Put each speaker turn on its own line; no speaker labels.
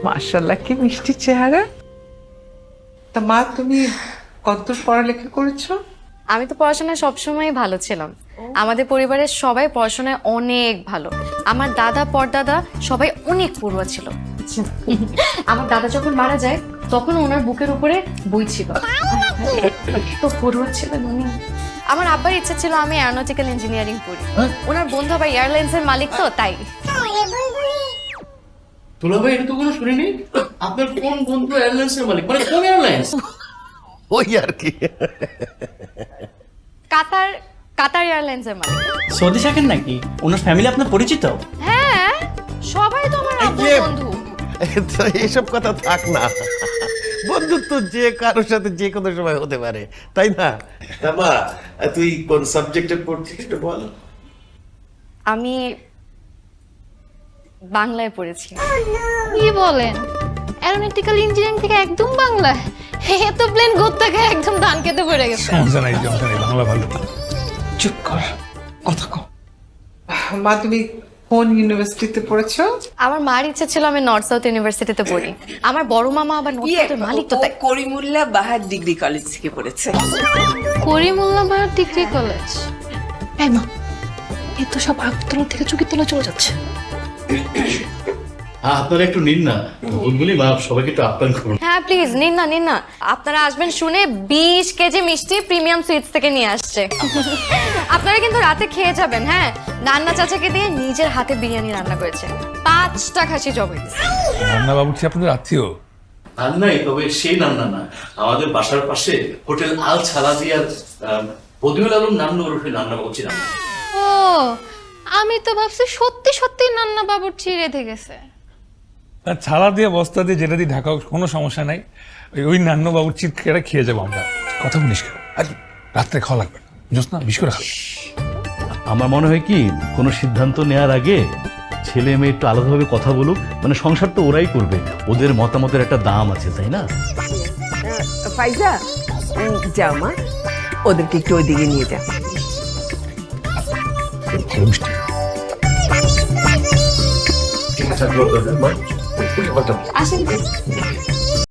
মাশাআল্লাহ, কি মিষ্টি চেহারা। তা মা, তুমি কতদূর পড়ালেখা করেছো?
আমি তো পড়াশোনায় সবসময় ভালো ছিলাম। আমাদের পরিবারের সবাই পড়াশোনায় অনেক ভালো। আমার দাদা পরদাদা সবাই অনেক পড়ুয়া ছিল। আমার দাদা যখন মারা যায় তখন ওনার বুকের উপরে বই ছিল, তো পড়ুয়া ছিল উনি। আমার আব্বার ইচ্ছা ছিল আমি এরোনটিক্যাল ইঞ্জিনিয়ারিং পড়ি। ওনার বন্ধু আবার এয়ারলাইন্সের মালিক, তো তাই।
দুলা ভাই, এটা তো কোনো শুনিনি। আপনার কোন বন্ধু এয়ারলাইন্সের মালিক? মানে কোন এয়ারলাইন্স?
ওই আর কি।
কাতার এয়ারলাইন্সের মালিক।
সৌদি শাকের নাকি? ওনার ফ্যামিলি আপনার পরিচিত?
হ্যাঁ, সবাই তো আমার আব্বুর বন্ধু।
তো এইসব কথা থাক না, বন্ধুত্ব যে কারোর সাথে যে কোনো সময় হতে পারে, তাই না? মা, তুই কোন সাবজেক্টে পড়ছিস একটু বল।
আমি বাংলায় পড়েছি।
কি বলেন? এরোনটিক্যাল ইঞ্জিনিয়ারিং থেকে একদম বাংলায়? এত প্লেন গোত্তাকে একদম ধান খেতে পড়ে গেছে।
সমস্যা নাই, বাংলা ভালো।
চুপ কর, কথা কও। মা, তুমি কোন ইউনিভার্সিটিতে পড়েছো?
আমার মার ইচ্ছে ছিল আমি নর্থ সাউথ ইউনিভার্সিটিতে পড়ি। আমার বড় মামা আবার নর্থ সাউথের মালিক, তো তাই।
করিমুল্লাহ বাহার ডিগ্রি কলেজ থেকে পড়েছে।
করিমুল্লাহ বাহার ডিগ্রি কলেজ? এই মা, এ তো সব আগতলা থেকে চুকিতলা চলে যাচ্ছে।
আপনারা একটু নিন না, বুলবুলি মা, সবাইকে একটু আপ্যায়ন করুন।
হ্যাঁ প্লিজ নিন না। আপনারা আসবেন শুনে 20 কেজি মিষ্টি প্রিমিয়াম সুইটস থেকে নিয়ে আসছে। আপনারা কিন্তু রাতে খেয়ে যাবেন। হ্যাঁ, নান্না চাচাকে দিয়ে নিজের হাতে বিরিয়ানি রান্না করেছে, 5টা খাসি জবাই।
রান্না বাবুর্চি আপনাদের আত্মীয়?
রান্নাই, তবে সেই রান্না না, আমাদের বাসার পাশে হোটেল আল ছালাদিয়ার বদিউল আলম নান্ন ওরফে রান্না করছি রান্না।
ও, আমি তো ভাবছি সত্যি সত্যি নান্না বাবুর্চি রেঁধে গেছে।
আর ছালা দিয়ে বস্তা দিয়ে যেটা দিয়ে ঢাকা, কোনো সমস্যা নাই। ওই নান্ন বাবুর্চির খেয়ে খেয়ে যাবো আমরা। কথা বলিস কেন? আর রাত্রে খাওয়া লাগবে না, বুঝছ না? বিশ করে খাবে।
আমার মনে হয় কি, কোনো সিদ্ধান্ত নেওয়ার আগে ছেলে মেয়ে একটু আলাদাভাবে কথা বলুক। মানে সংসার তো ওরাই করবে, ওদের মতামতের একটা দাম আছে, তাই না?
ফাইজা, যাও মা, ওদেরকে একটু ওইদিকে নিয়ে যাও।
ভালো মিষ্টি।
আসেন।